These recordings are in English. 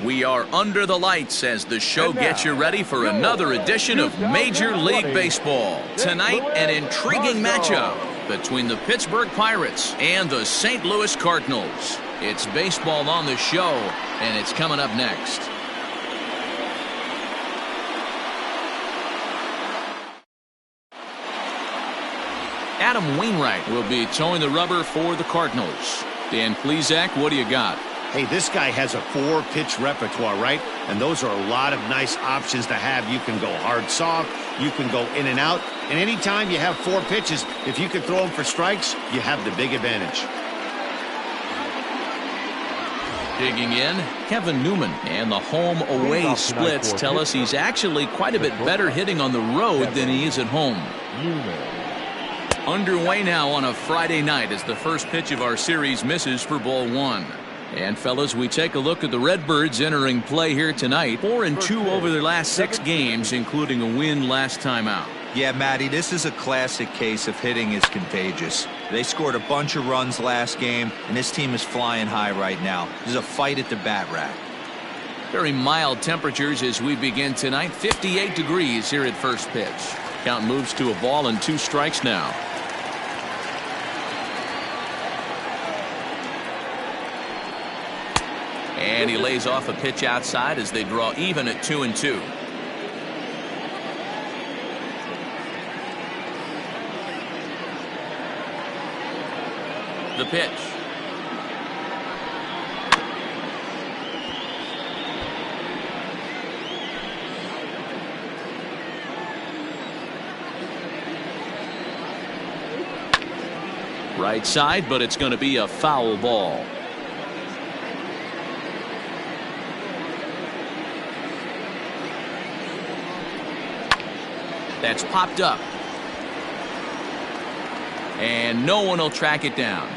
We are under the lights as the show gets you ready for another edition of Major League Baseball. Tonight, an intriguing matchup between the Pittsburgh Pirates and the St. Louis Cardinals. It's baseball on the show, and it's coming up next. Adam Wainwright will be towing the rubber for the Cardinals. Dan Plesac, what do you got? Hey, this guy has a 4-pitch repertoire, right? And those are a lot of nice options to have. You can go hard, soft. You can go in and out. And anytime you have 4 pitches, if you can throw them for strikes, you have the big advantage. Digging in, Kevin Newman. And the home-away splits tell us he's actually quite a bit better hitting on the road than he is at home. Underway now on a Friday night as the first pitch of our series misses for ball 1. And fellas, we take a look at the Redbirds entering play here tonight. 4-2 over their last 6 games, including a win last time out. Yeah, Matty, this is a classic case of hitting is contagious. They scored a bunch of runs last game, and this team is flying high right now. There's a fight at the bat rack. Very mild temperatures as we begin tonight. 58 degrees here at first pitch. Count moves to a ball and 2 strikes now. And he lays off a pitch outside as they draw even at 2-2. The pitch. Right side, but it's going to be a foul ball. That's popped up. And no one will track it down.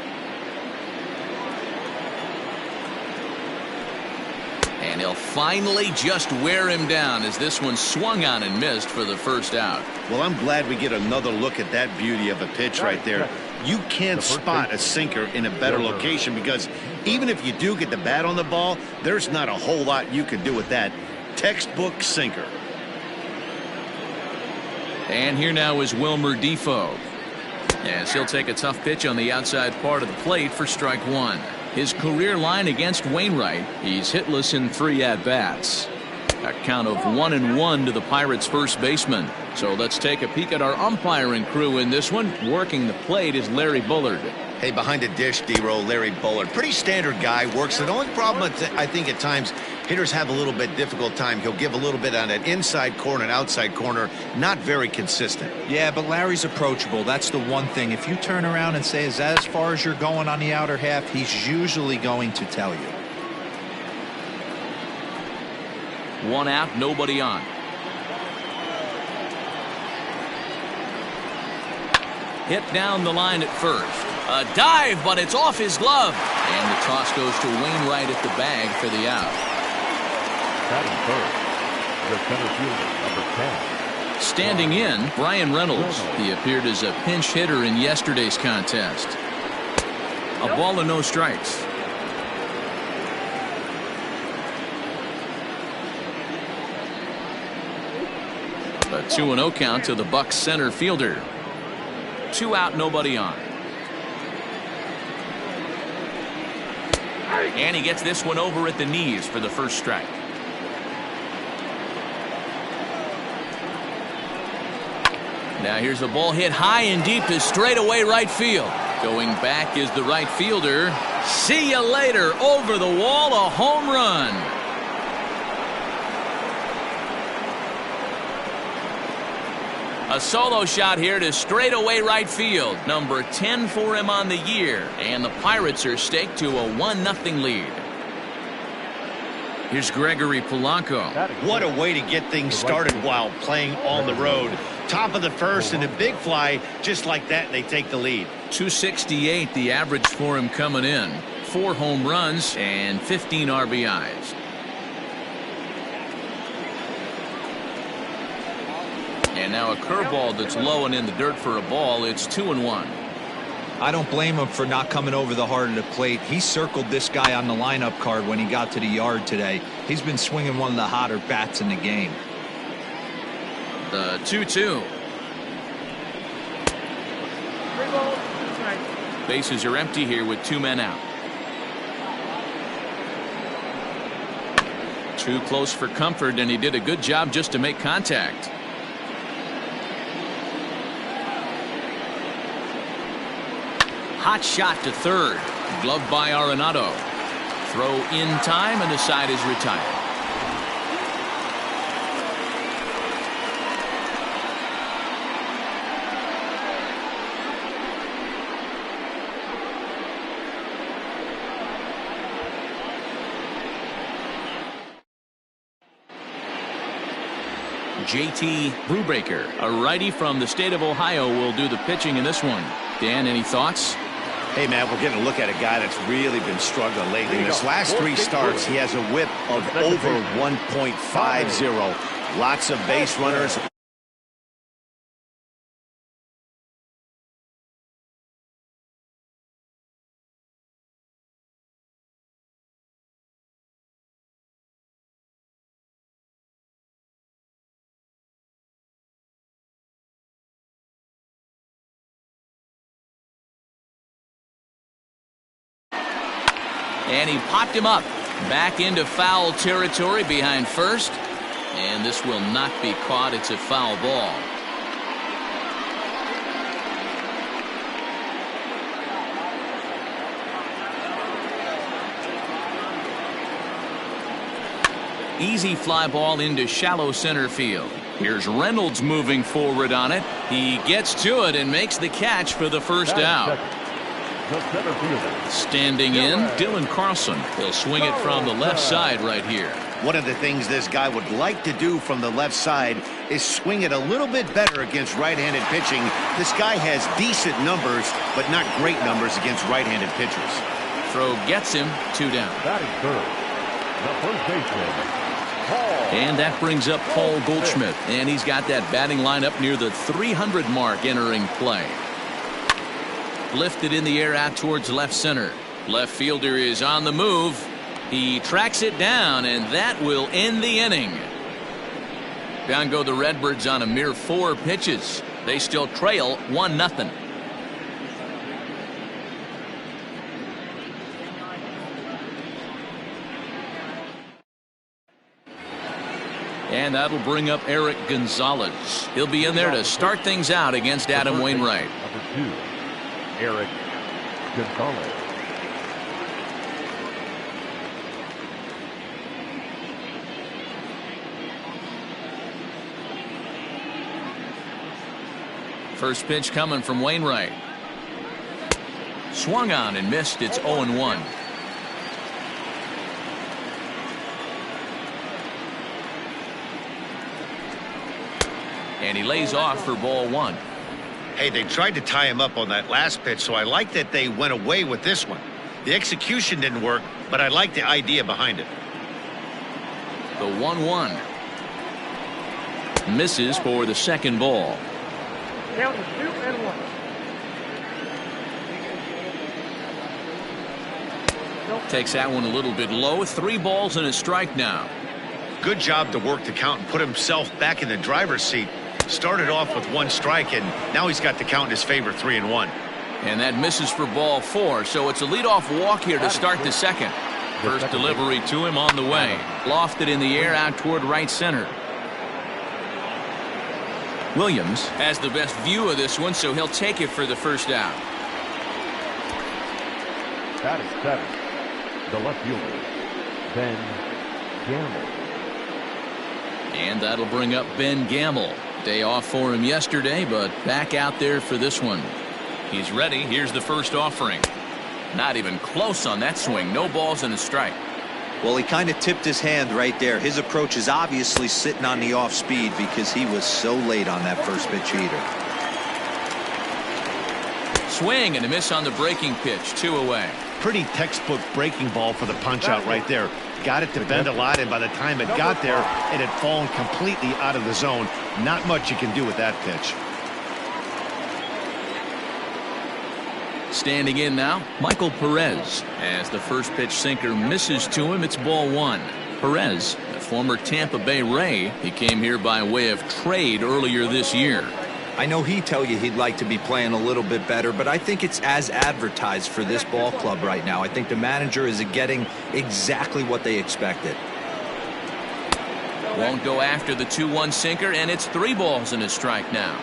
And he'll finally just wear him down as this one swung on and missed for the first out. Well, I'm glad we get another look at that beauty of a pitch right there. You can't spot a sinker in a better location because even if you do get the bat on the ball, there's not a whole lot you can do with that. Textbook sinker. And here now is Wilmer Defoe. As he'll take a tough pitch on the outside part of the plate for strike 1. His career line against Wainwright, he's hitless in 3 at-bats. A count of 1-1 to the Pirates' first baseman. So let's take a peek at our umpiring crew in this one. Working the plate is Larry Bullard. Hey, behind the dish, D-Row, Larry Bullard. Pretty standard guy, works. The only problem I think at times hitters have a little bit difficult time. He'll give a little bit on that inside corner and outside corner. Not very consistent. Yeah, but Larry's approachable. That's the one thing. If you turn around and say, is that as far as you're going on the outer half, he's usually going to tell you. 1 out, nobody on. Hit down the line at first. A dive, but it's off his glove. And the toss goes to Wainwright at the bag for the out. Batting third, the center fielder, number 10. Standing in, Brian Reynolds. He appeared as a pinch hitter in yesterday's contest. A ball and no strikes. A 2-0 count to the Bucs center fielder. 2 out, nobody on. And he gets this one over at the knees for the first strike. Now here's a ball hit high and deep to straightaway right field. Going back is the right fielder. See you later. Over the wall, a home run. A solo shot here to straightaway right field. Number 10 for him on the year. And the Pirates are staked to a 1-0 lead. Here's Gregory Polanco. What a way to get things started while playing on the road. Top of the first and a big fly just like that, and they take the lead. 268 the average for him coming in. 4 home runs and 15 RBIs. And now a curveball that's low and in the dirt for a ball. It's 2-1. I don't blame him for not coming over the heart of the plate. He circled this guy on the lineup card when he got to the yard today. He's been swinging one of the hotter bats in the game. The 2-2. Bases are empty here with 2 men out. Too close for comfort, and he did a good job just to make contact. Hot shot to third. Gloved by Arenado. Throw in time, and the side is retired. JT Brubaker, a righty from the state of Ohio, will do the pitching in this one. Dan, any thoughts? Hey, man, we're getting a look at a guy that's really been struggling lately. In his last 3 starts, he has a whip of over 1.50. Lots of base runners. And he popped him up. Back into foul territory behind first. And this will not be caught. It's a foul ball. Easy fly ball into shallow center field. Here's Reynolds moving forward on it. He gets to it and makes the catch for the first out. Standing in, Dylan Carlson. He'll swing it from the left side right here. One of the things this guy would like to do from the left side is swing it a little bit better against right-handed pitching. This guy has decent numbers, but not great numbers against right-handed pitchers. Throw gets him, 2 down. Batting third, the first baseman. And that brings up Paul Goldschmidt. And he's got that batting lineup near the 300 mark entering play. Lifted in the air out towards left center. Left fielder is on the move. He tracks it down, and that will end the inning. Down go the Redbirds on a mere 4 pitches. They still trail 1-0. And that'll bring up Eric Gonzalez. He'll be in there to start things out against Adam Wainwright. Number 2. Eric Gonzalez. First pitch coming from Wainwright. Swung on and missed. It's 0-1. And he lays off for ball 1. Hey, they tried to tie him up on that last pitch, so I like that they went away with this one. The execution didn't work, but I like the idea behind it. The 1-1. Misses for the second ball. Count is 2-1. Takes that one a little bit low. 3 balls and a strike now. Good job to work the count and put himself back in the driver's seat. Started off with 1 strike, and now he's got the count in his favor, 3-1. And that misses for ball 4, so it's a leadoff walk here to start the second. First delivery to him on the way. Lofted in the air out toward right center. Williams has the best view of this one, so he'll take it for the first out. That is 7. The left fielder, Ben Gamble. And that'll bring up Ben Gamble. Day off for him yesterday, but back out there for this one. He's ready. Here's the first offering. Not even close on that swing. No balls and a strike. Well, he kind of tipped his hand right there. His approach is obviously sitting on the off speed because he was so late on that first pitch heater. Swing and a miss on the breaking pitch. 2 away. Pretty textbook breaking ball for the punch out right there. Got it to bend a lot, and by the time it got there, it had fallen completely out of the zone. Not much you can do with that pitch. Standing in now, Michael Perez. As the first pitch sinker misses to him, it's ball one. Perez, a former Tampa Bay Ray, he came here by way of trade earlier this year. I know he'd tell you he'd like to be playing a little bit better, but I think it's as advertised for this ball club right now. I think the manager is getting exactly what they expected. Won't go after the 2-1 sinker, and it's 3 balls and a strike now.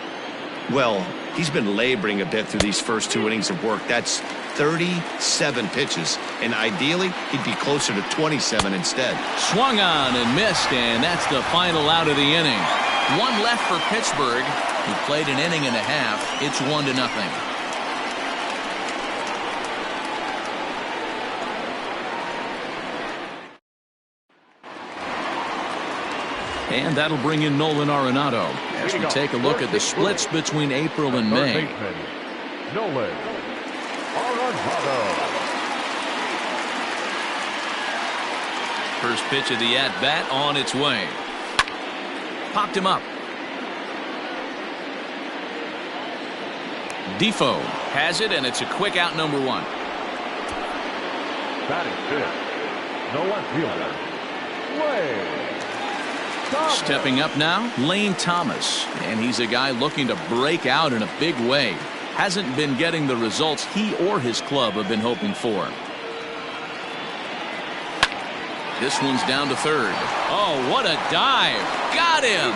Well, he's been laboring a bit through these first 2 innings of work. That's 37 pitches, and ideally he'd be closer to 27 instead. Swung on and missed, and that's the final out of the inning. 1 left for Pittsburgh, who played an inning and a half. It's 1-0. And that'll bring in Nolan Arenado as we take a look at the splits between April and May. Nolan Arenado. First pitch of the at-bat on its way. Popped him up. Defoe has it, and it's a quick out, number 1. Batting fifth, no left fielder, Lane. Stepping up now, Lane Thomas, and he's a guy looking to break out in a big way. Hasn't been getting the results he or his club have been hoping for. This one's down to third. Oh, what a dive. Got him.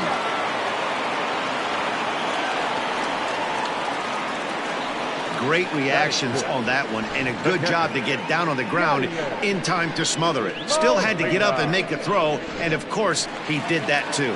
Great reactions on that one, and a good job to get down on the ground in time to smother it. Still had to get up and make the throw, and of course he did that too.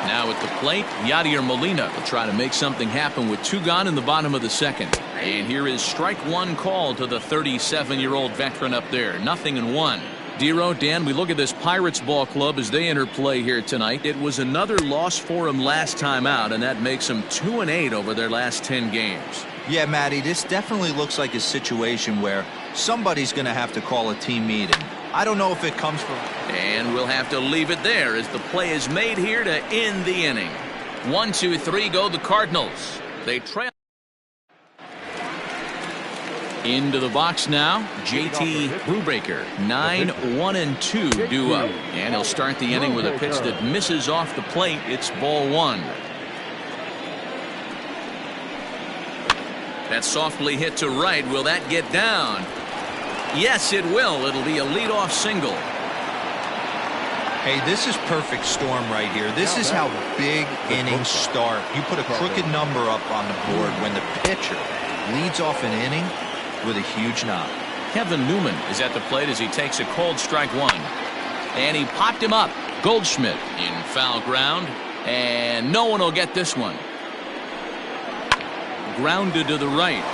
Now at the plate, Yadier Molina will try to make something happen with 2 gone in the bottom of the second. And here is strike 1 call to the 37-year-old veteran up there. 0-1. Dero, Dan, we look at this Pirates ball club as they enter play here tonight. It was another loss for them last time out, and that makes them 2-8 over their last 10 games. Yeah, Matty, this definitely looks like a situation where somebody's going to have to call a team meeting. I don't know if it comes from... And we'll have to leave it there as the play is made here to end the inning. 1, 2, 3 go the Cardinals. They trail. Into the box now, JT Brubaker. 9-1-2 due up. And he'll start the inning with a pitch that misses off the plate. It's ball 1. That's softly hit to right. Will that get down? Yes, it will. It'll be a leadoff single. Hey, this is perfect storm right here. This is how big innings start. You put a crooked number up on the board when the pitcher leads off an inning with a huge knock. Kevin Newman is at the plate as he takes a cold strike 1. And he popped him up. Goldschmidt in foul ground. And no one will get this one. Grounded to the right.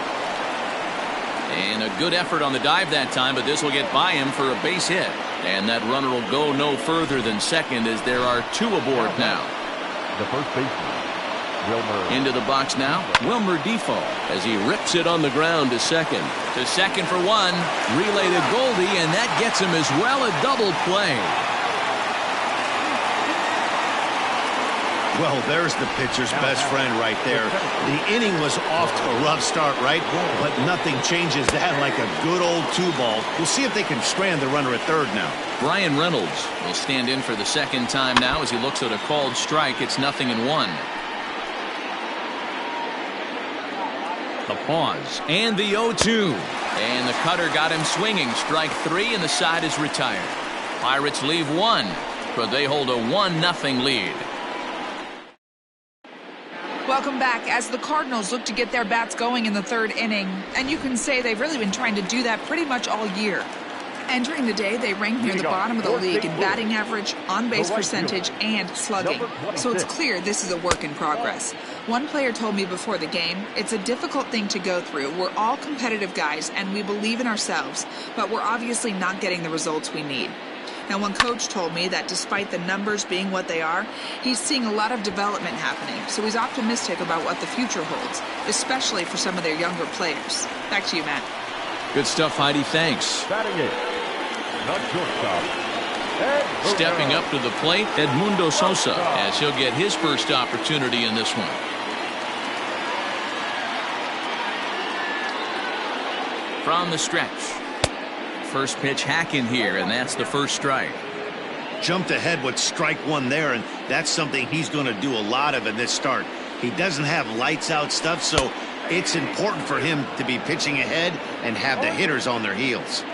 And a good effort on the dive that time, but this will get by him for a base hit. And that runner will go no further than second as there are 2 aboard now. The first baseman, Wilmer. Into the box now, Wilmer Defoe as he rips it on the ground to second. To second for 1. Relay to Goldie, and that gets him as well. A double play. Well, there's the pitcher's best friend right there. The inning was off to a rough start, right? But nothing changes that like a good old 2-ball. We'll see if they can strand the runner at third now. Brian Reynolds will stand in for the second time now as he looks at a called strike. It's 0-1. The pause and the 0-2. And the cutter got him swinging. Strike 3, and the side is retired. Pirates leave 1, but they hold a 1-0 lead. Welcome back as the Cardinals look to get their bats going in the 3rd inning. And you can say they've really been trying to do that pretty much all year. Entering the day, they rank near the bottom of the league in batting average, on-base percentage, and slugging. So it's clear this is a work in progress. One player told me before the game, it's a difficult thing to go through. We're all competitive guys, and we believe in ourselves, but we're obviously not getting the results we need. Now, one coach told me that despite the numbers being what they are, he's seeing a lot of development happening, so he's optimistic about what the future holds, especially for some of their younger players. Back to you, Matt. Good stuff, Heidi. Thanks. Batting it, not shortstop. Stepping up to the plate, Edmundo Sosa, as he'll get his first opportunity in this one. from the stretch. First pitch hacking here, and that's the first strike. Jumped ahead with strike one there, and that's something he's going to do a lot of in this start. He doesn't have lights out stuff, so it's important for him to be pitching ahead and have the hitters on their heels.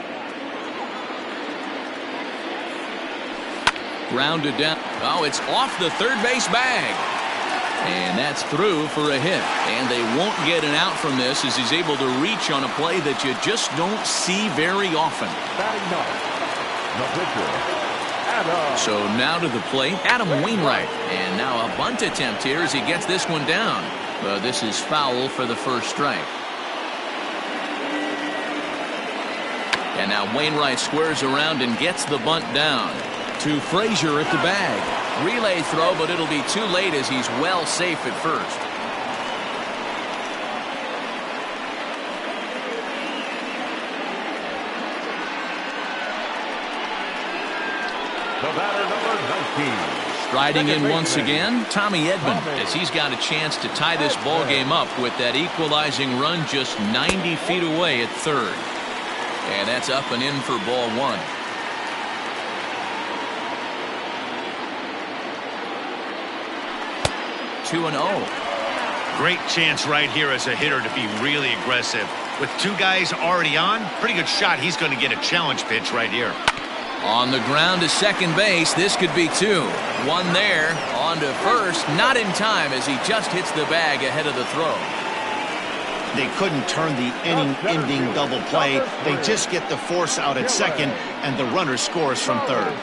Grounded down. Oh, it's off the third base bag. And that's through for a hit. And they won't get an out from this as he's able to reach on a play that you just don't see very often. Batting ninth, the pitcher, Adam. So now to the plate, Adam Wainwright. And now a bunt attempt here as he gets this one down. But this is foul for the first strike. And now Wainwright squares around and gets the bunt down. To Frazier at the bag. Relay throw, but it'll be too late as he's well safe at first. The batter, number 19. Striding in once again, Tommy Edman, as he's got a chance to tie this ball game up with that equalizing run just 90 feet away at third. And that's up and in for ball one. 2-0. Great chance right here as a hitter to be really aggressive. With two guys already on, pretty good shot. He's going to get a challenge pitch right here. On the ground to second base, this could be two. One there, on to first, not in time as he just hits the bag ahead of the throw. They couldn't turn the inning-ending double play. They just get the force out at second, and the runner scores from third.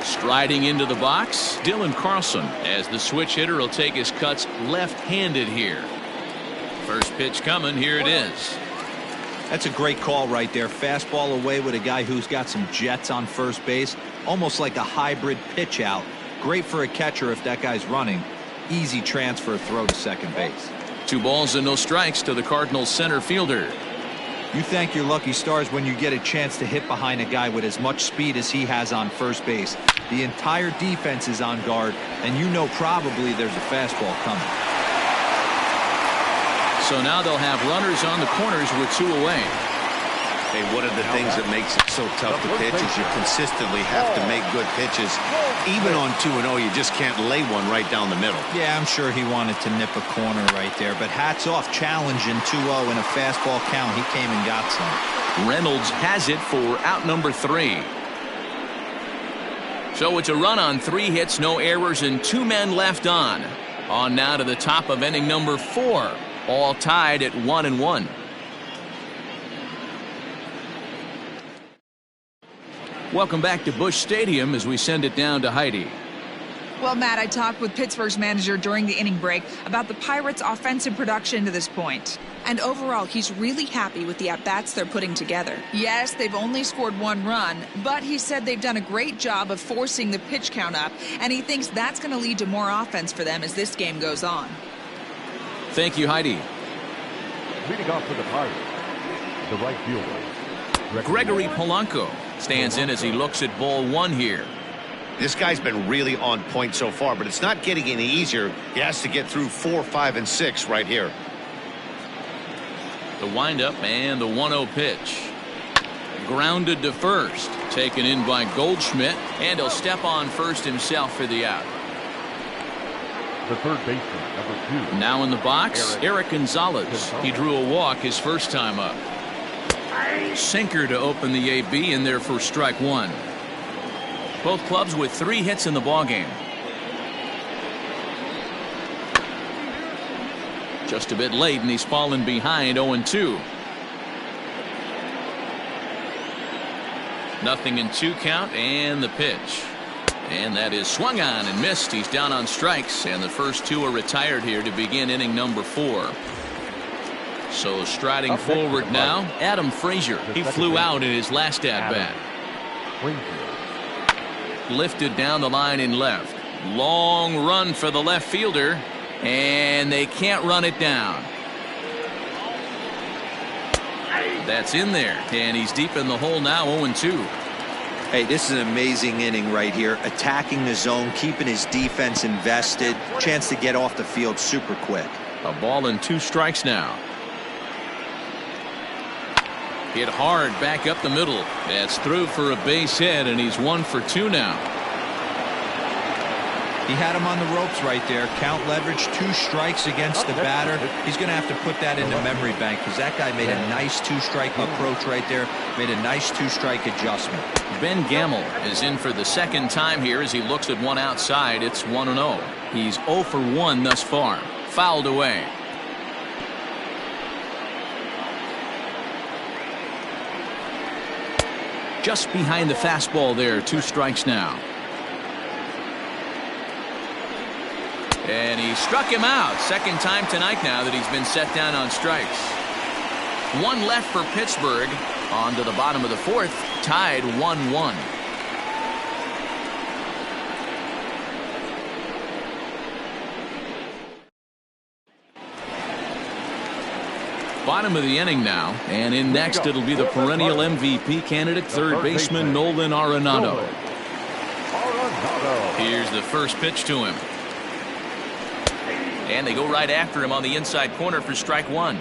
Striding into the box, Dylan Carlson, as the switch hitter will take his cuts left-handed here. First pitch coming, here it is. That's a great call right there. Fastball away with a guy who's got some jets on first base. Almost like a hybrid pitch out. Great for a catcher if that guy's running. Easy transfer throw to second base. 2 balls and no strikes to the Cardinals center fielder. You thank your lucky stars when you get a chance to hit behind a guy with as much speed as he has on first base. The entire defense is on guard, and you know probably there's a fastball coming. So now they'll have runners on the corners with 2 away. Hey, one of the things that makes it so tough to pitch is you consistently have to make good pitches. Even on 2-0, you just can't lay one right down the middle. Yeah, I'm sure he wanted to nip a corner right there, but hats off, challenging 2-0 in a fastball count. He came and got some. Reynolds has it for out number 3. So it's a run on 3 hits, no errors, and 2 men left on. On now to the top of inning number 4. All tied at 1-1. Welcome back to Busch Stadium as we send it down to Heidi. Well, Matt, I talked with Pittsburgh's manager during the inning break about the Pirates' offensive production to this point. And overall, he's really happy with the at-bats they're putting together. Yes, they've only scored 1 run, but he said they've done a great job of forcing the pitch count up, and he thinks that's going to lead to more offense for them as this game goes on. Thank you, Heidi. Leading off for the Pirates, the right fielder, Gregory Polanco stands in as he looks at ball 1 here. This guy's been really on point so far, but it's not getting any easier. He has to get through 4, 5, and 6 right here. The windup and the 1-0 pitch. Grounded to first. Taken in by Goldschmidt, and he'll step on first himself for the out. the third baseman, number 2. Now in the box, Eric Gonzalez. He drew a walk his first time up. Sinker to open the AB in there for strike 1. Both clubs with 3 hits in the ballgame. Just a bit late, and he's fallen behind 0-2. Nothing in 2 count, and the pitch. And that is swung on and missed. He's down on strikes, and the first 2 are retired here to begin inning number 4. So striding forward now, Adam Frazier. He flew out in his last at-bat. Lifted down the line in left. Long run for the left fielder, and they can't run it down. That's in there, and he's deep in the hole now, 0-2. Hey, this is an amazing inning right here. Attacking the zone, keeping his defense invested. Chance to get off the field super quick. A ball and 2 strikes now. Hit hard back up the middle. That's through for a base hit, and he's 1 for 2 now. He had him on the ropes right there. Count leverage, 2 strikes against the batter. He's going to have to put that in the memory bank because that guy made a nice 2-strike approach right there. Made a nice 2-strike adjustment. Ben Gamel is in for the second time here as he looks at one outside. It's 1-0. He's 0 for 1 thus far. Fouled away. Just behind the fastball there. 2 strikes now. And he struck him out. Second time tonight now that he's been set down on strikes. 1 left for Pittsburgh. On to the bottom of the 4th. Tied 1-1. Bottom of the inning now. And in next it'll be the perennial MVP candidate, third baseman Nolan Arenado. Here's the first pitch to him. And they go right after him on the inside corner for strike 1.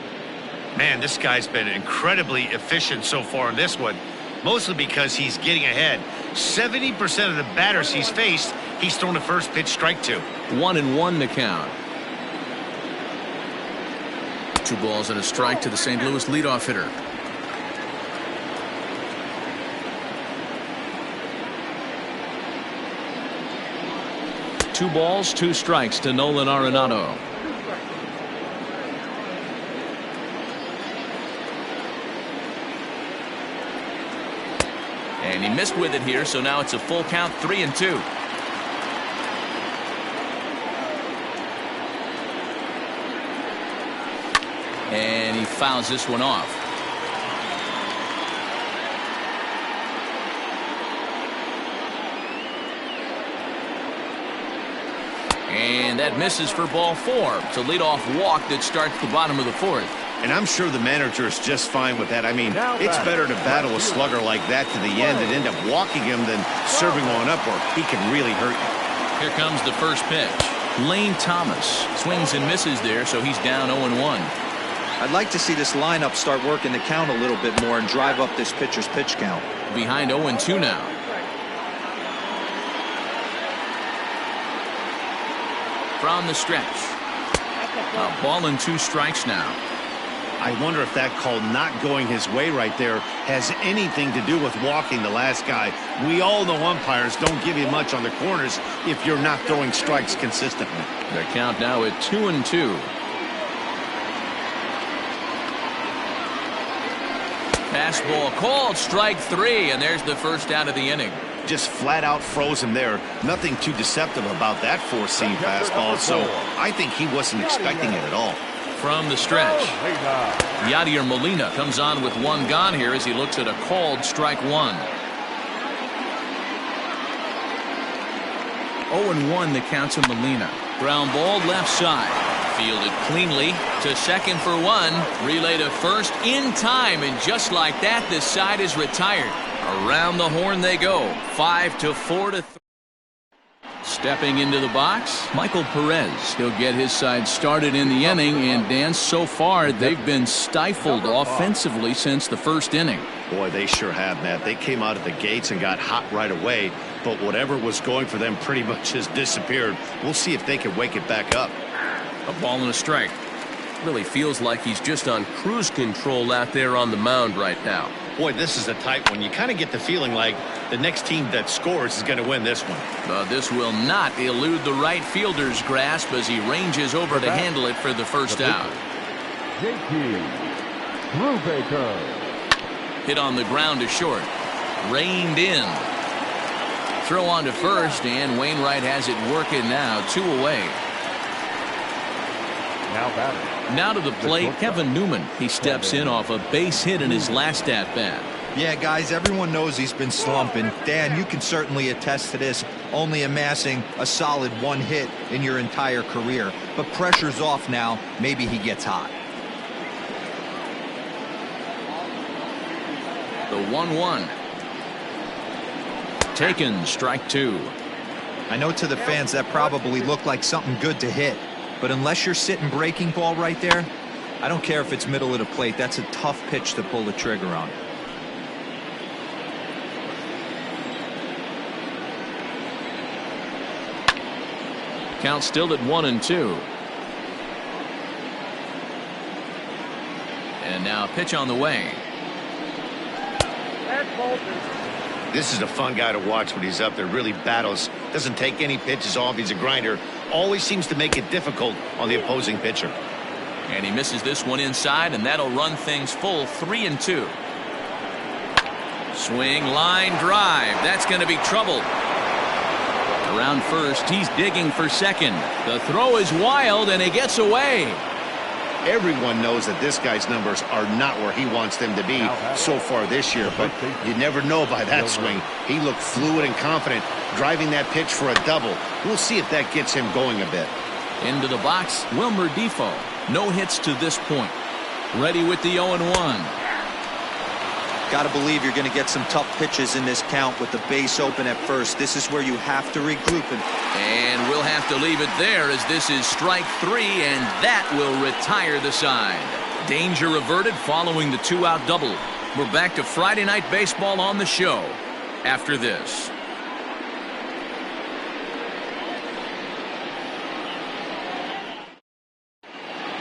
Man, this guy's been incredibly efficient so far in this one, mostly because he's getting ahead. 70% of the batters he's faced, he's thrown the first pitch strike to. 1-1 to count. 2 balls and a strike to the St. Louis leadoff hitter. Two balls, 2 strikes to Nolan Arenado. And he missed with it here, so now it's a full count, 3-2. And he fouls this one off. And that misses for ball 4. It's a leadoff walk that starts the bottom of the 4th. And I'm sure the manager is just fine with that. I mean, it's better to battle a slugger like that to the end and end up walking him than serving one up, or he can really hurt you. Here comes the first pitch. Lane Thomas swings and misses there, so he's down 0-1. I'd like to see this lineup start working the count a little bit more and drive up this pitcher's pitch count. Behind 0-2 now. From the stretch. A ball and 2 strikes now. I wonder if that call not going his way right there has anything to do with walking the last guy. We all know umpires don't give you much on the corners if you're not throwing strikes consistently. The count now at 2-2. Fastball called, strike 3, and there's the first out of the inning. Just flat out froze him there. Nothing too deceptive about that 4-seam fastball, so I think he wasn't expecting it at all. From the stretch, Yadier Molina comes on with 1 gone here as he looks at a called strike 1. 0-1 the count to Molina. Ground ball left side. Fielded cleanly to second for 1. Relay to first in time, and just like that, this side is retired. Around the horn they go. 5-4 to 3. Stepping into the box, Michael Perez. He'll get his side started in the inning, and Dan, so far they've been stifled offensively since the first inning. Boy, they sure have, Matt. They came out of the gates and got hot right away, but whatever was going for them pretty much has disappeared. We'll see if they can wake it back up. A ball and a strike. Really feels like he's just on cruise control out there on the mound right now. Boy, this is a tight one. You kind of get the feeling like the next team that scores is going to win this one. This will not elude the right fielder's grasp as he ranges over to handle it for the first out. J.P. Brubaker. Hit on the ground to short. Reined in. Throw on to first, and Wainwright has it working now. 2 away. Now to the plate, Kevin Newman. He steps in off a base hit in his last at-bat. Yeah, guys, everyone knows he's been slumping. Dan, you can certainly attest to this, only amassing a solid 1 hit in your entire career. But pressure's off now. Maybe he gets hot. The 1-1. Taken, strike 2. I know to the fans that probably looked like something good to hit. But unless you're sitting breaking ball right there, I don't care if it's middle of the plate. That's a tough pitch to pull the trigger on. Count still at 1-2. And now a pitch on the way. This is a fun guy to watch when he's up there. Really battles. Doesn't take any pitches off. He's a grinder. Always seems to make it difficult on the opposing pitcher. And he misses this one inside, and that'll run things full 3-2. Swing, line, drive. That's going to be trouble. Around first, he's digging for second. The throw is wild, and he gets away. Everyone knows that this guy's numbers are not where he wants them to be so far this year, but you never know by that swing. He looked fluid and confident, driving that pitch for a double. We'll see if that gets him going a bit. Into the box, Wilmer Defoe. No hits to this point. Ready with the 0-1. Got to believe you're going to get some tough pitches in this count with the base open at first. This is where you have to regroup. And we'll have to leave it there as this is strike 3, and that will retire the side. Danger averted following the 2-out double. We're back to Friday Night Baseball on the show after this.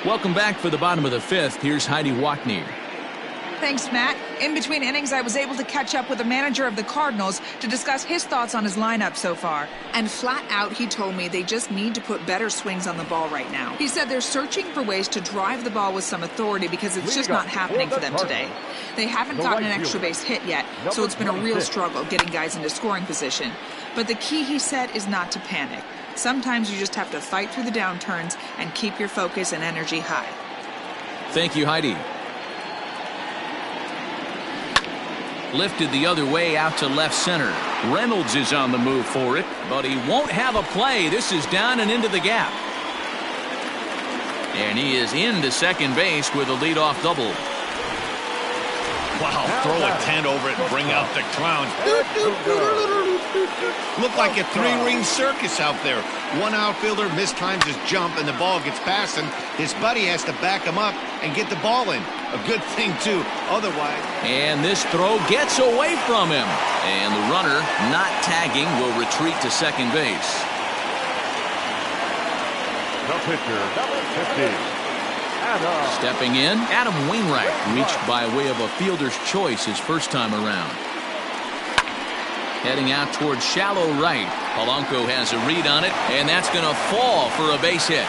Welcome back for the bottom of the 5th. Here's Heidi Watney. Thanks, Matt. In between innings, I was able to catch up with the manager of the Cardinals to discuss his thoughts on his lineup so far. And flat out, he told me they just need to put better swings on the ball right now. He said they're searching for ways to drive the ball with some authority because it's just not happening for them today. They haven't gotten an extra base hit yet, so it's been a real struggle getting guys into scoring position. But the key, he said, is not to panic. Sometimes you just have to fight through the downturns and keep your focus and energy high. Thank you, Heidi. Lifted the other way out to left center. Reynolds is on the move for it, but he won't have a play. This is down and into the gap. And he is into second base with a leadoff double. Wow, throw a tent over it and bring out the clowns. Look like a three-ring circus out there. One outfielder mistimes his jump and the ball gets past him. His buddy has to back him up and get the ball in. A good thing, too. Otherwise... And this throw gets away from him. And the runner, not tagging, will retreat to second base. The pitcher, number 50. Stepping in, Adam Wainwright reached by way of a fielder's choice his first time around. Heading out towards shallow right. Polanco has a read on it, and that's going to fall for a base hit.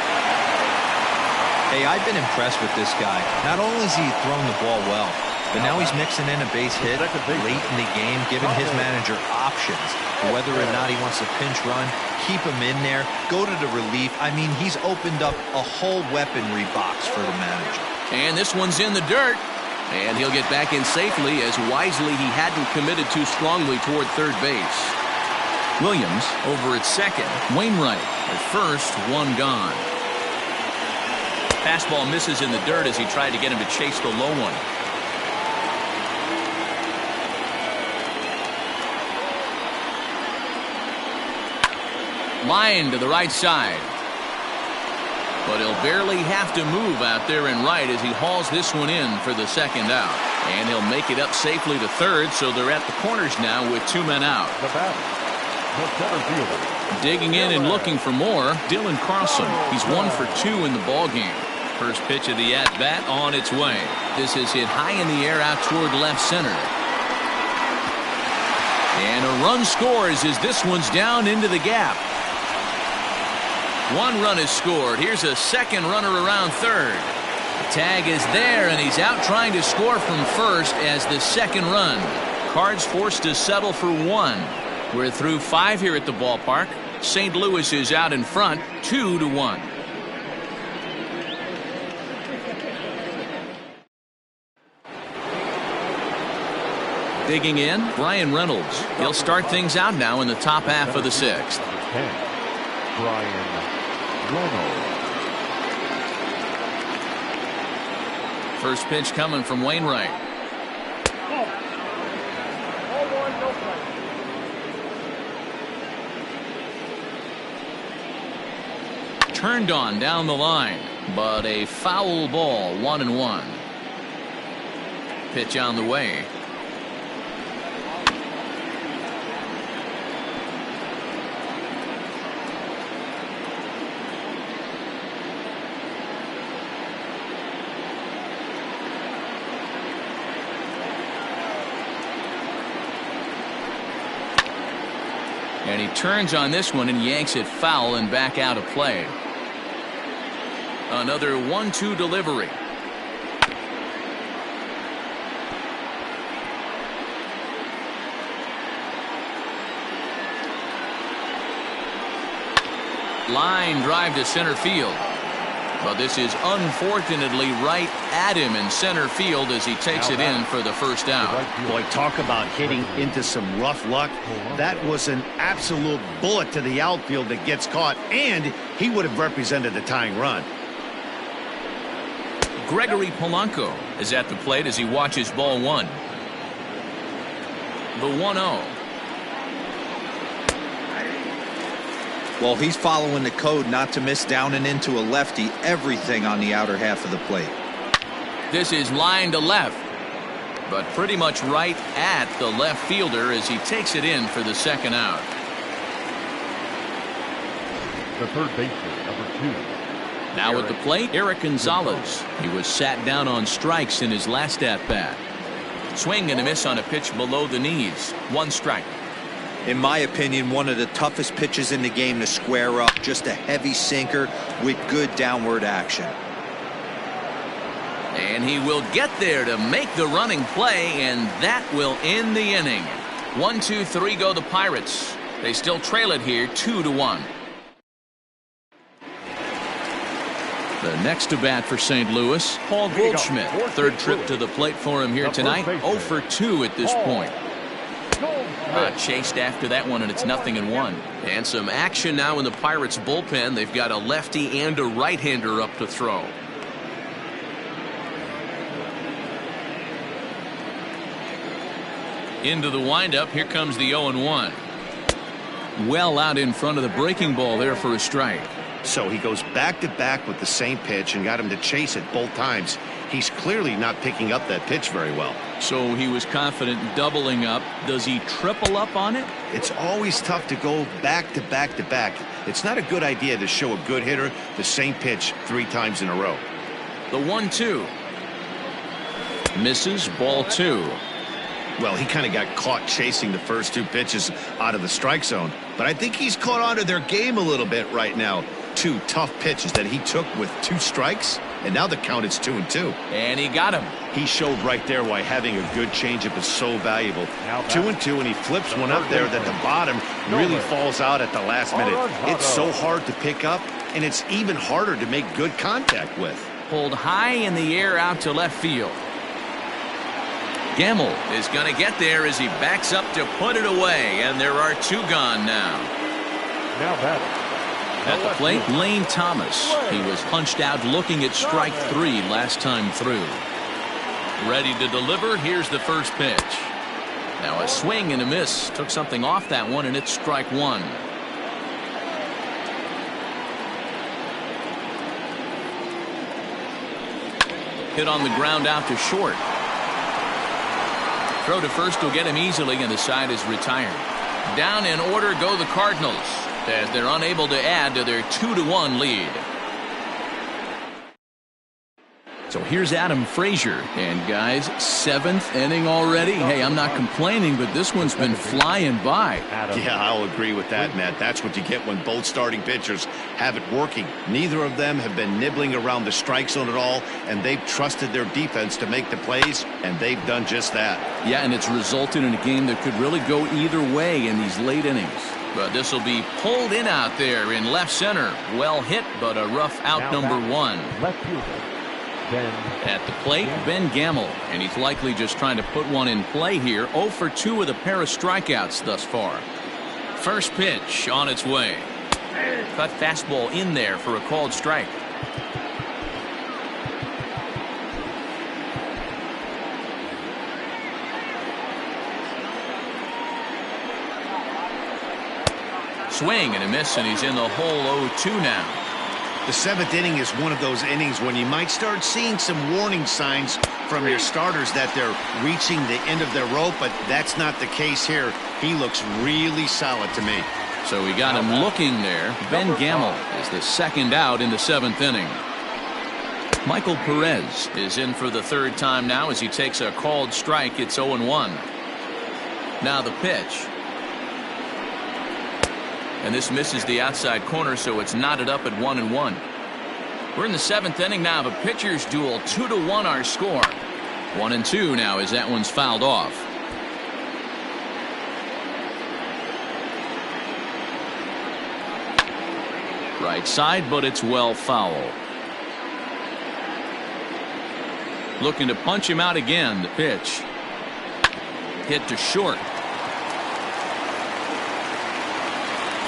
Hey, I've been impressed with this guy. Not only has he thrown the ball well, but now he's mixing in a base hit late in the game, giving his manager options. Whether or not he wants to pinch run, keep him in there, go to the relief. I mean, he's opened up a whole weaponry box for the manager. And this one's in the dirt. And he'll get back in safely as wisely he hadn't committed too strongly toward third base. Williams over at second. Wainwright at first, one gone. Fastball misses in the dirt as he tried to get him to chase the low one. Line to the right side. But he'll barely have to move out there in right as he hauls this one in for the second out. And he'll make it up safely to third, so they're at the corners now with 2 men out. The batter, the center fielder. Digging in and looking for more, Dylan Carlson. He's 1 for 2 in the ballgame. First pitch of the at-bat on its way. This is hit high in the air out toward left center. And a run scores as this one's down into the gap. 1 run is scored. Here's a second runner around third. The tag is there, and he's out trying to score from first as the second run. Cards forced to settle for 1. We're through 5 here at the ballpark. St. Louis is out in front, 2-1. Digging in, Brian Reynolds. He'll start things out now in the top half of the 6th. Brian Reynolds. First pitch coming from Wainwright. turned on down the line, but a foul ball, 1-1. Pitch on the way. And he turns on this one and yanks it foul and back out of play. Another 1-2 delivery. Line drive to center field. But this is unfortunately right at him in center field as he takes it in for the first out. Boy, talk about hitting into some rough luck. That was an absolute bullet to the outfield that gets caught, and he would have represented the tying run. Gregory Polanco is at the plate as he watches ball one. The 1-0. Well, he's following the code not to miss down and into a lefty. Everything on the outer half of the plate. This is line to left, but pretty much right at the left fielder as he takes it in for the second out. The third baseman, number 2. Now at the plate, Eric Gonzalez. He was sat down on strikes in his last at-bat. Swing and a miss on a pitch below the knees. 1 strike. In my opinion, one of the toughest pitches in the game to square up. Just a heavy sinker with good downward action. And he will get there to make the running play, and that will end the inning. 1-2-3 go the Pirates. They still trail it here 2-1. The next to bat for St. Louis, Paul Goldschmidt. Third trip to the plate for him here tonight. 0 for 2 at this point. Chased after that one, and it's 0-1. And some action now in the Pirates bullpen. They've got a lefty and a right-hander up to throw. Into the windup. Here comes the 0-1. Well out in front of the breaking ball there for a strike. So he goes back-to-back with the same pitch and got him to chase it both times. He's clearly not picking up that pitch very well. So he was confident doubling up. Does he triple up on it? It's always tough to go back-to-back-to-back. It's not a good idea to show a good hitter the same pitch 3 times in a row. The 1-2. Misses, ball 2. Well, he kind of got caught chasing the first 2 pitches out of the strike zone. But I think he's caught on to their game a little bit right now. 2 tough pitches that he took with 2 strikes, and now the count is 2-2. And he got him. He showed right there why having a good changeup is so valuable. 2-2, and he flips one up there that the bottom really falls out at the last minute. It's so hard to pick up, and it's even harder to make good contact with. Pulled high in the air out to left field. Gamble is going to get there as he backs up to put it away, and there are 2 gone now. Now batting. At the plate, Lane Thomas. He was punched out looking at strike 3 last time through. Ready to deliver. Here's the first pitch. Now a swing and a miss. Took something off that one, and it's strike 1. Hit on the ground out to short. Throw to first will get him easily, and the side is retired. Down in order go the Cardinals as they're unable to add to their 2-1 lead. So here's Adam Frazier, and guys, 7th inning already. Hey, I'm not complaining, but this one's been flying by. Yeah, I'll agree with that, Matt. That's what you get when both starting pitchers have it working. Neither of them have been nibbling around the strike zone at all, and they've trusted their defense to make the plays, and they've done just that. Yeah, and it's resulted in a game that could really go either way in these late innings. But this will be pulled in out there in left center. Well hit, but a rough out number 1. Left fielder. At the plate, Ben Gamble, and he's likely just trying to put one in play here. 0 for 2 with a pair of strikeouts thus far. First pitch on its way. Cut fastball in there for a called strike. Swing and a miss, and he's in the hole 0-2 now. The 7th inning is one of those innings when you might start seeing some warning signs from your starters that they're reaching the end of their rope, but that's not the case here. He looks really solid to me. So we got him looking there. Ben Gamble is the second out in the 7th inning. Michael Perez is in for the 3rd time now as he takes a called strike. It's 0-1. Now the pitch. And this misses the outside corner, so it's knotted up at 1-1. We're in the 7th inning now of a pitcher's duel. 2-1 our score. 1-2 now as that one's fouled off. Right side, but it's well foul. Looking to punch him out again. The pitch. Hit to short.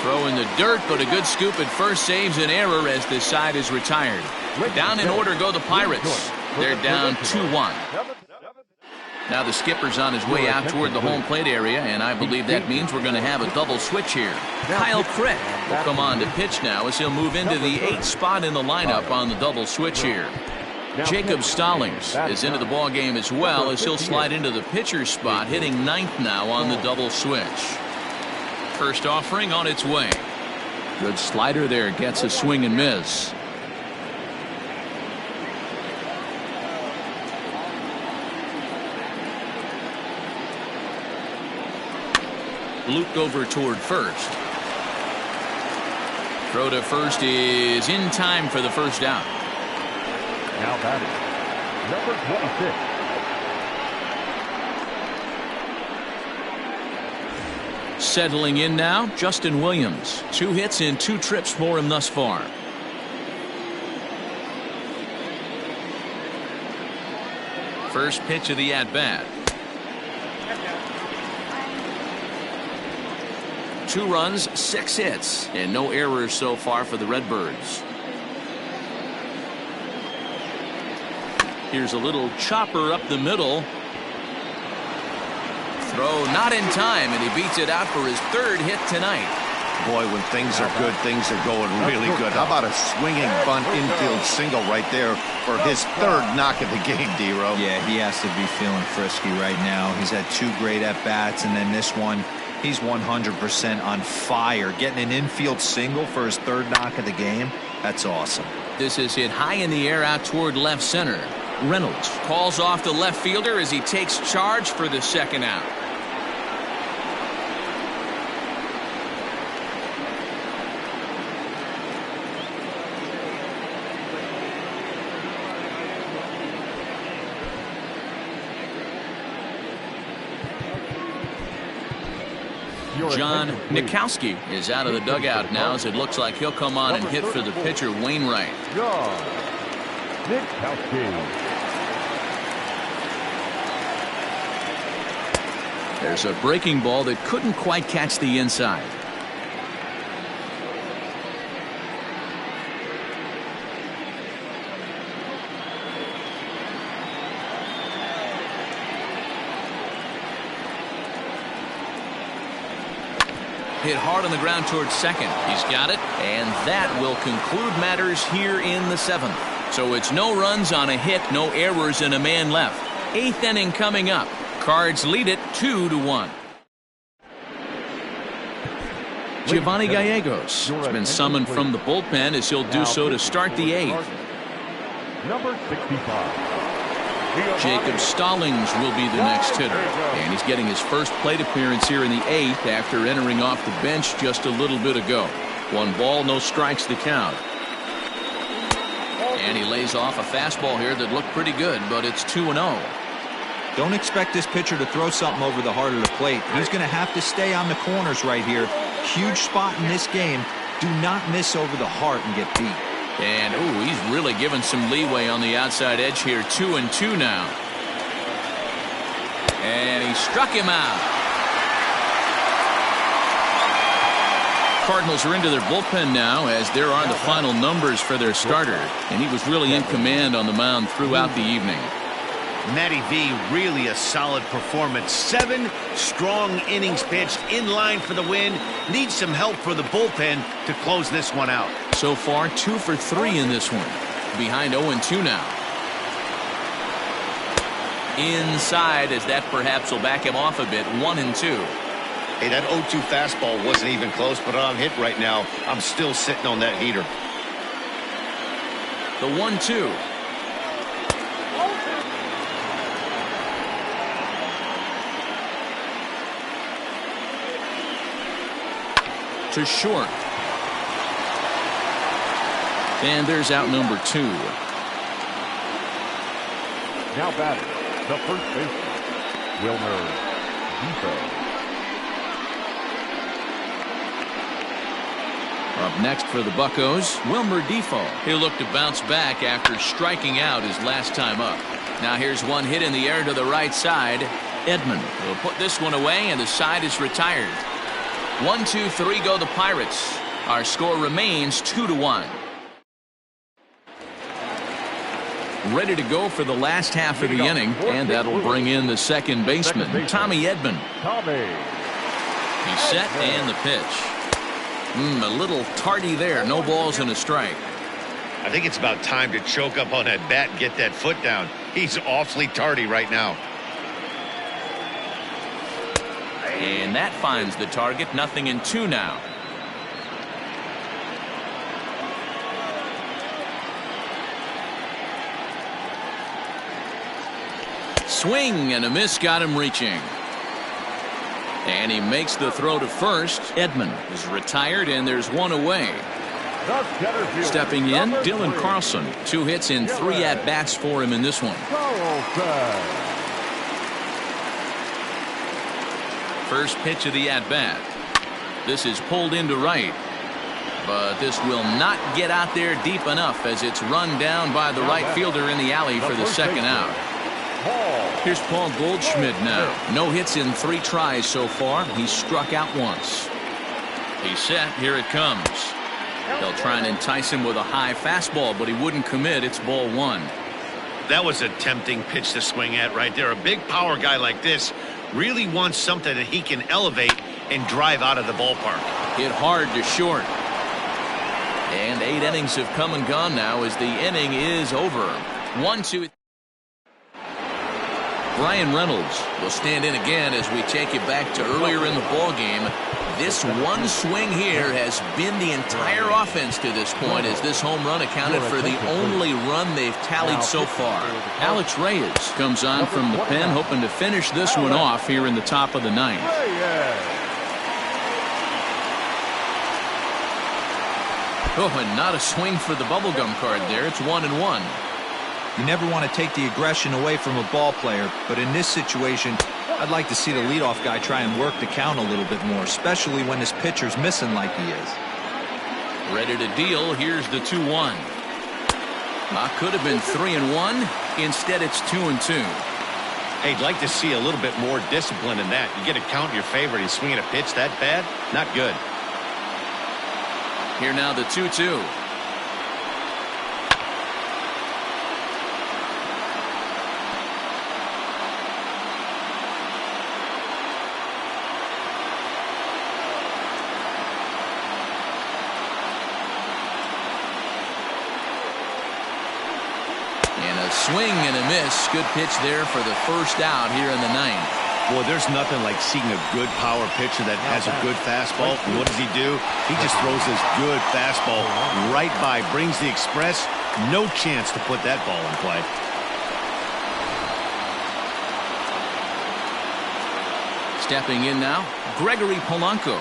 Throw in the dirt, but a good scoop at first saves an error as this side is retired. Down in order go the Pirates. They're down 2-1. Now the skipper's on his way out toward the home plate area, and I believe that means we're going to have a double switch here. Kyle Crick will come on to pitch now as he'll move into the 8th spot in the lineup on the double switch here. Jacob Stallings is into the ball game as well as he'll slide into the pitcher's spot, hitting 9th now on the double switch. First offering on its way. Good slider there, gets a swing and miss. Looped over toward first. Throw to first is in time for the first out. Now batting, number 26. Settling in now, Justin Williams. 2 hits in 2 trips for him thus far. First pitch of the at-bat. 2 runs, 6 hits, and no errors so far for the Redbirds. Here's a little chopper up the middle. Throw not in time, and he beats it out for his 3rd hit tonight. Boy, when things are good, things are going really good. How about a swinging bunt infield single right there for his 3rd knock of the game, D-Row? Yeah, he has to be feeling frisky right now. He's had 2 great at-bats, and then this one, he's 100% on fire. Getting an infield single for his 3rd knock of the game, that's awesome. This is hit high in the air out toward left center. Reynolds calls off the left fielder as he takes charge for the 2nd out. John Nikowski is out of the dugout now as it looks like he'll come on and hit for the pitcher Wainwright. John Nikowski. There's a breaking ball that couldn't quite catch the inside. Hit hard on the ground towards second. He's got it, and that will conclude matters here in the 7th. So it's no runs on a hit, no errors, and a man left. 8th inning coming up. Cards lead it 2-1. Giovanni Gallegos has been summoned from the bullpen as he'll do so to start the 8th. Number 65. Jacob Stallings will be the next hitter, and he's getting his first plate appearance here in the 8th after entering off the bench just a little bit ago. 1 ball, no strikes the count. And he lays off a fastball here that looked pretty good, but it's 2-0. Don't expect this pitcher to throw something over the heart of the plate. He's going to have to stay on the corners right here. Huge spot in this game. Do not miss over the heart and get beat. And, ooh, he's really given some leeway on the outside edge here. 2-2 now. And he struck him out. Cardinals are into their bullpen now as there are the final numbers for their starter. And he was really in command on the mound throughout the evening. Matty V, really a solid performance. 7 strong innings pitched, in line for the win. Needs some help for the bullpen to close this one out. So far, 2 for 3 in this one. Behind 0-2 now. Inside, as that perhaps will back him off a bit. 1-2. Hey, that 0-2 fastball wasn't even close, but on hit right now, I'm still sitting on that heater. The 1-2. To short. And there's out number 2. Now batting, the first baseman, Wilmer Depot. Up next for the Buccos, Wilmer Depot. He'll look to bounce back after striking out his last time up. Now here's one hit in the air to the right side. Edman will put this one away, and the side is retired. 1, 2, 3 go the Pirates. Our score remains 2-1. Ready to go for the last half of the inning, and that'll bring in the second baseman, Tommy Edman. He's set, and the pitch. A little tardy there. No balls and a strike. I think it's about time to choke up on that bat and get that foot down. He's awfully tardy right now. And that finds the target. 0-2 now. Swing and a miss, got him reaching. And he makes the throw to first. Edman is retired, and there's one away. Stepping in, Dylan Carlson. 2 hits in 3 at-bats for him in this one. First pitch of the at-bat. This is pulled into right. But this will not get out there deep enough as it's run down by the right fielder in the alley for the second out. Here's Paul Goldschmidt now. No hits in 3 tries so far. He's struck out once. He's set. Here it comes. They'll try and entice him with a high fastball, but he wouldn't commit. It's ball 1. That was a tempting pitch to swing at right there. A big power guy like this really wants something that he can elevate and drive out of the ballpark. Hit hard to short. And 8 innings have come and gone now as the inning is over. 1-2. Brian Reynolds will stand in again as we take you back to earlier in the ball game. This one swing here has been the entire offense to this point, as this home run accounted for the only run they've tallied so far. Alex Reyes comes on from the pen, hoping to finish this one off here in the top of the 9th. Oh, and not a swing for the bubblegum card there. It's 1-1. You never want to take the aggression away from a ball player, but in this situation, I'd like to see the leadoff guy try and work the count a little bit more, especially when this pitcher's missing like he is. Ready to deal. Here's the 2-1. Could have been 3-1. Instead, it's 2-2. Hey, I'd like to see a little bit more discipline in that. You get a count in your favor, and he's swinging a pitch that bad? Not good. Here now the 2-2. Swing and a miss. Good pitch there for the first out here in the 9th. Boy, there's nothing like seeing a good power pitcher that has a good fastball. And what does he do? He just throws this good fastball right by, brings the express. No chance to put that ball in play. Stepping in now, Gregory Polanco.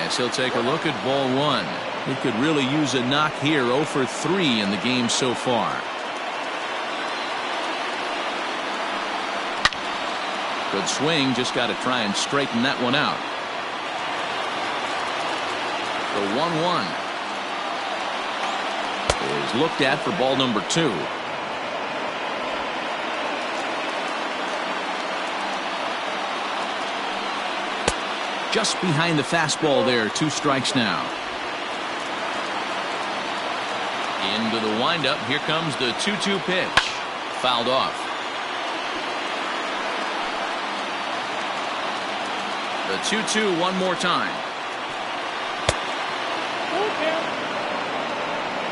As he'll take a look at ball 1. He could really use a knock here. 0 for 3 in the game so far. Good swing, just got to try and straighten that one out. The 1-1 is looked at for ball number 2. Just behind the fastball there. 2 strikes now. Into the windup. Here comes the 2-2 pitch. Fouled off. The 2-2 one more time.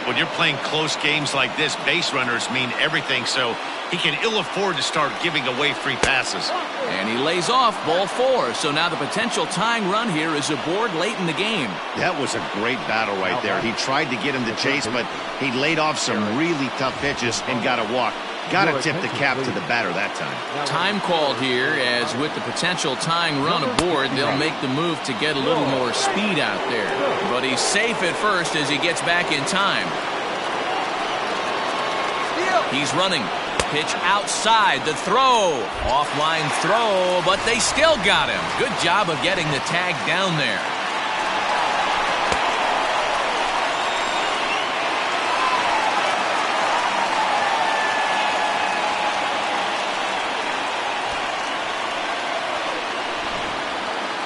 When you're playing close games like this, base runners mean everything, so he can ill afford to start giving away free passes. And he lays off ball 4. So now the potential tying run here is aboard late in the game. That was a great battle right there. He tried to get him to chase, but he laid off some really tough pitches and got a walk. Got to tip the cap to the batter that time. Time called here, as with the potential tying run aboard, they'll make the move to get a little more speed out there. But he's safe at first as he gets back in time. He's running. Pitch outside. The throw. Offline throw, but they still got him. Good job of getting the tag down there.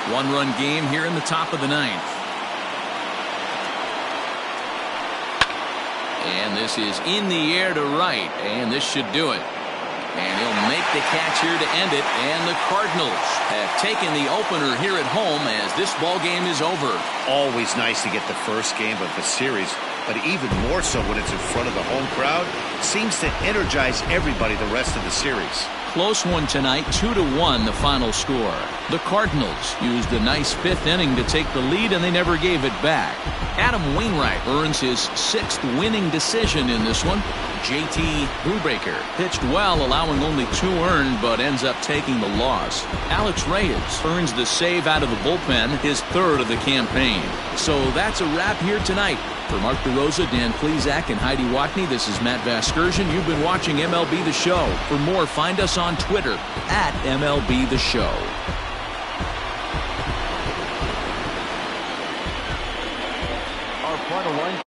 One-run game here in the top of the 9th. And this is in the air to right, and this should do it. And he'll make the catch here to end it, and the Cardinals have taken the opener here at home as this ball game is over. Always nice to get the first game of the series, but even more so when it's in front of the home crowd. Seems to energize everybody the rest of the series. Close one tonight, 2-1 the final score. The Cardinals used a nice 5th inning to take the lead, and they never gave it back. Adam Wainwright earns his 6th winning decision in this one. JT Brubaker pitched well, allowing only 2 earned, but ends up taking the loss. Alex Reyes earns the save out of the bullpen, his 3rd of the campaign. So that's a wrap here tonight. For Mark DeRosa, Dan Plesac, and Heidi Watney, this is Matt Vasgersian. You've been watching MLB The Show. For more, find us on Twitter at MLB The Show. Our final line.